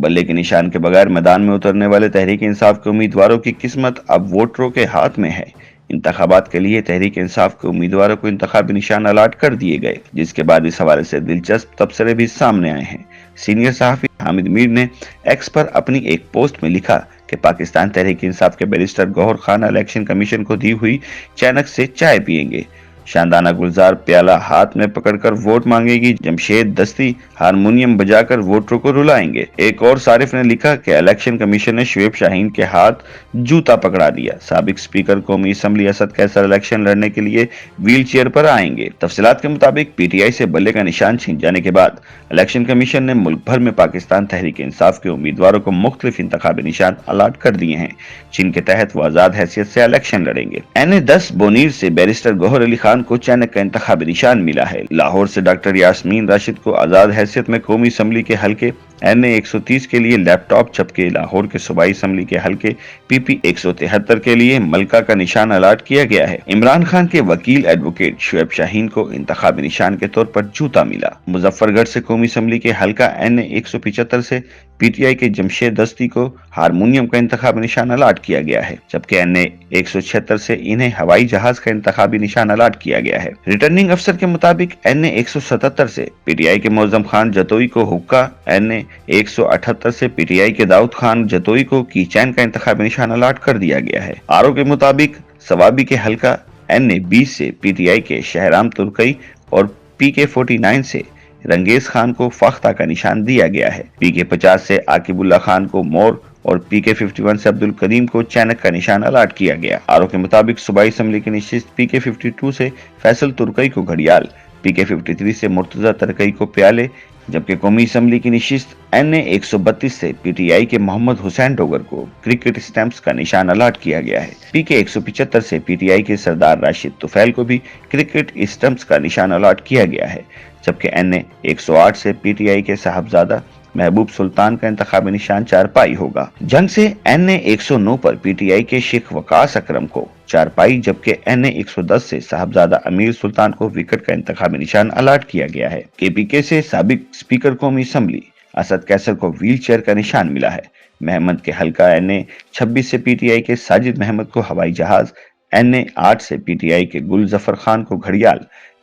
بلے کے نشان کے بغیر میدان میں اترنے والے تحریک انصاف کے امیدواروں کی قسمت اب ووٹروں کے ہاتھ میں ہے۔ انتخابات کے لیے تحریک انصاف کے امیدواروں کو انتخابی نشان الاٹ کر دیے گئے، جس کے بعد اس حوالے سے دلچسپ تبصرے بھی سامنے آئے ہیں۔ سینئر صحافی حامد میر نے ایکس پر اپنی ایک پوسٹ میں لکھا کہ پاکستان تحریک انصاف کے بیرسٹر گوہر خان الیکشن کمیشن کو دی ہوئی چینک سے چائے پیئیں گے۔ شاندانہ گلزار پیالہ ہاتھ میں پکڑ کر ووٹ مانگے گی، جمشید دستی ہارمونیم بجا کر ووٹروں کو رلائیں گے۔ ایک اور صارف نے لکھا کہ الیکشن کمیشن نے شعیب شاہین کے ہاتھ جوتا پکڑا دیا۔ سابق سپیکر قومی اسمبلی اسد کیسر الیکشن لڑنے کے لیے ویل چیئر پر آئیں گے۔ تفصیلات کے مطابق پی ٹی آئی سے بلے کا نشان چھین جانے کے بعد الیکشن کمیشن نے ملک بھر میں پاکستان تحریک انصاف کے امیدواروں کو مختلف انتخابی نشان الاٹ کر دیے ہیں، جن کے تحت وہ آزاد حیثیت سے الیکشن لڑیں گے۔ این-10 بونیر سے بیرسٹر گوہر علی خان کو چینک کا انتخابی نشان ملا ہے۔ لاہور سے ڈاکٹر یاسمین راشد کو آزاد حیثیت میں قومی اسمبلی کے حلقے این-130 کے لیے لیپ ٹاپ، جبکہ لاہور کے صوبائی اسمبلی کے حلقے پی پی 173 کے لیے ملکہ کا نشان الاٹ کیا گیا ہے۔ عمران خان کے وکیل ایڈوکیٹ شعیب شاہین کو انتخابی نشان کے طور پر جوتا ملا۔ مظفر گڑھ سے قومی اسمبلی کے حلقہ این-175 سے پی ٹی آئی کے جمشید دستی کو ہارمونیم کا انتخابی نشان الاٹ کیا گیا ہے، جبکہ این-176 سے انہیں ہوائی جہاز کا انتخابی نشان الاٹ کیا گیا ہے۔ ریٹرننگ افسر کے مطابق این-177 سے پی ٹی آئی کے معظم خان جتوئی کو حقہ، این-178 سے پی ٹی آئی کے داؤد خان جتوئی کو کی چین کا انتخابی نشان الاٹ کر دیا گیا ہے۔ آر او کے مطابق ثوابی کے حلقہ این-20 سے پی ٹی آئی کے شہرام ترکئی اور پی کے 49 سے رنگیز خان کو فاختہ کا نشان دیا گیا ہے۔ پی کے 50 سے عاقب اللہ خان کو مور اور پی کے 51 سے عبدالکریم کو چینک کا نشان الاٹ کیا گیا۔ آر او کے مطابق صوبائی اسمبلی کی نشست پی کے 52 سے فیصل ترکئی کو گھڑیال، پی کے 53 سے مرتضی ترکئی کو پیالے، جبکہ قومی اسمبلی کی نشست این-132 سے پی ٹی آئی کے محمد حسین ڈوگر کو کرکٹ اسٹمپس کا نشان الاٹ کیا گیا ہے۔ پی کے 175 سے پی ٹی آئی کے سردار راشد طفیل کو بھی کرکٹ اسٹمپس کا نشان الاٹ کیا گیا ہے، جبکہ این-108 سے پی ٹی آئی کے صاحبزادہ محبوب سلطان کا انتخابی نشان چارپائی ہوگا۔ جنگ سے این-109 پر پی ٹی آئی کے شیخ وقاص اکرم کو چارپائی، جبکہ این-110 سے صاحبزادہ امیر سلطان کو وکٹ کا انتخابی نشان الاٹ کیا گیا ہے۔ کے پی کے سے سابق سپیکر قومی اسمبلی اسد کیسر کو ویل چیئر کا نشان ملا ہے۔ محمد کے حلقہ این-26 سے پی ٹی آئی کے ساجد محمد کو ہوائی جہاز، این-8 سے پی ٹی آئی کے گل ظفر خان کو گھڑیال،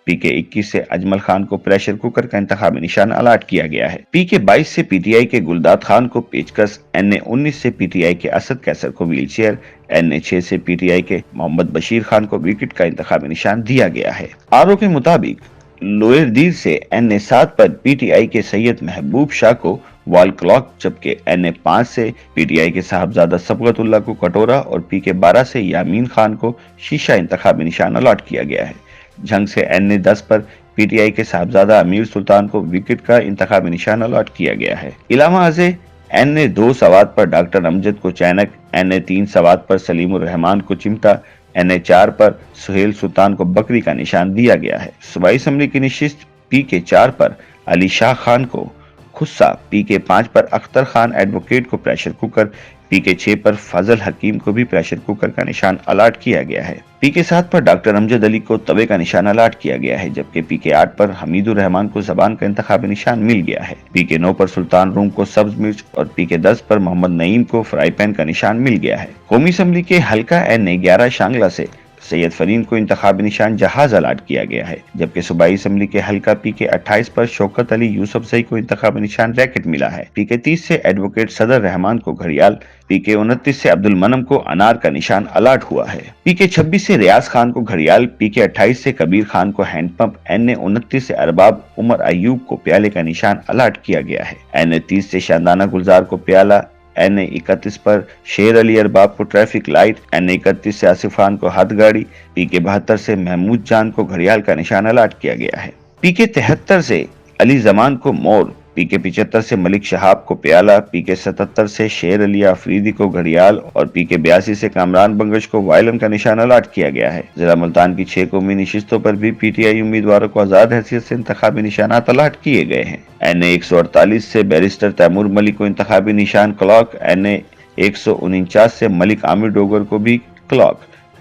پی کے 21 سے اجمل خان کو پریشر کوکر کا انتخابی نشان الاٹ کیا گیا ہے۔ پی کے 22 سے پی ٹی آئی کے گلداد خان کو پیچکس، این-19 سے پی ٹی آئی کے اسد کیسر کو ویل چیئر، این-6 سے پی ٹی آئی کے محمد بشیر خان کو وکٹ کا انتخابی نشان دیا گیا ہے۔ آر او کے مطابق لوئر دیر سے این-7 پر پی ٹی آئی کے سید محبوب شاہ کو وال کلاک، جبکہ این-5 سے پی ٹی آئی کے صاحبزادہ صبغت اللہ کو کٹورا اور پی کے 12 سے یامین خان کو شیشہ انتخابی نشان الاٹ کیا گیا ہے۔ جنگ سے این-10 پر پی ٹی آئی کے صاحبزادہ امیر سلطان کو وکٹ کا انتخابی نشان الاٹ کیا گیا ہے۔ علامہ ازیں این-2 سوات پر ڈاکٹر امجد کو چینک، این-3 سوات پر سلیم الرحمان کو چمٹا، این-4 پر سہیل سلطان کو بکری کا نشان دیا گیا ہے۔ صوبائی اسمبلی کی نشست پی کے 4 پر علی شاہ خان کو خصہ، پی کے 5 پر اختر خان ایڈوکیٹ کو پریشر کوکر، پی کے 6 پر فضل حکیم کو بھی پریشر کوکر کا نشان الاٹ کیا گیا ہے۔ پی کے 7 پر ڈاکٹر امجد علی کو توے کا نشان الاٹ کیا گیا ہے، جبکہ پی کے 8 پر حمید الرحمان کو زبان کا انتخابی نشان مل گیا ہے۔ پی کے 9 پر سلطان روم کو سبز مرچ اور پی کے 10 پر محمد نعیم کو فرائی پین کا نشان مل گیا ہے۔ قومی اسمبلی کے حلقہ این-11 شانگلہ سے سید فرین کو انتخابی نشان جہاز الاٹ کیا گیا ہے، جبکہ صوبائی اسمبلی کے حلقہ پی کے 28 پر شوکت علی یوسف زئی کو انتخابی نشان ریکٹ ملا ہے۔ پی کے 30 سے ایڈوکیٹ صدر رحمان کو گھڑیال، پی کے 29 سے عبد المنم کو انار کا نشان الاٹ ہوا ہے۔ پی کے 26 سے ریاض خان کو گھڑیال، پی کے 28 سے کبیر خان کو ہینڈ پمپ، این-29 سے ارباب عمر ایوب کو پیالے کا نشان الاٹ کیا گیا ہے۔ این-30 سے شاندانہ گلزار کو پیالہ، این-31 پر شیر علی ارباب کو ٹریفک لائٹ، این-31 سے آصف خان کو ہتھ گاڑی، پی کے 72 سے محمود جان کو گھڑیال کا نشان الاٹ کیا گیا ہے۔ پی کے 73 سے علی زمان کو مور، پی کے 75 سے ملک شہاب کو پیالہ، پی کے 77 سے شیر علی آفریدی کو گھڑیال اور پی کے 82 سے کامران بنگش کو وائلم کا نشان الاٹ کیا گیا ہے۔ ضلع ملتان کی 6 قومی نشستوں پر بھی پی ٹی آئی امیدواروں کو آزاد حیثیت سے انتخابی نشانات الاٹ کیے گئے ہیں۔ این-148 سے بیرسٹر تیمور ملک کو انتخابی نشان کلاک، این-149 سے ملک عامر ڈوگر کو بھی کلاک،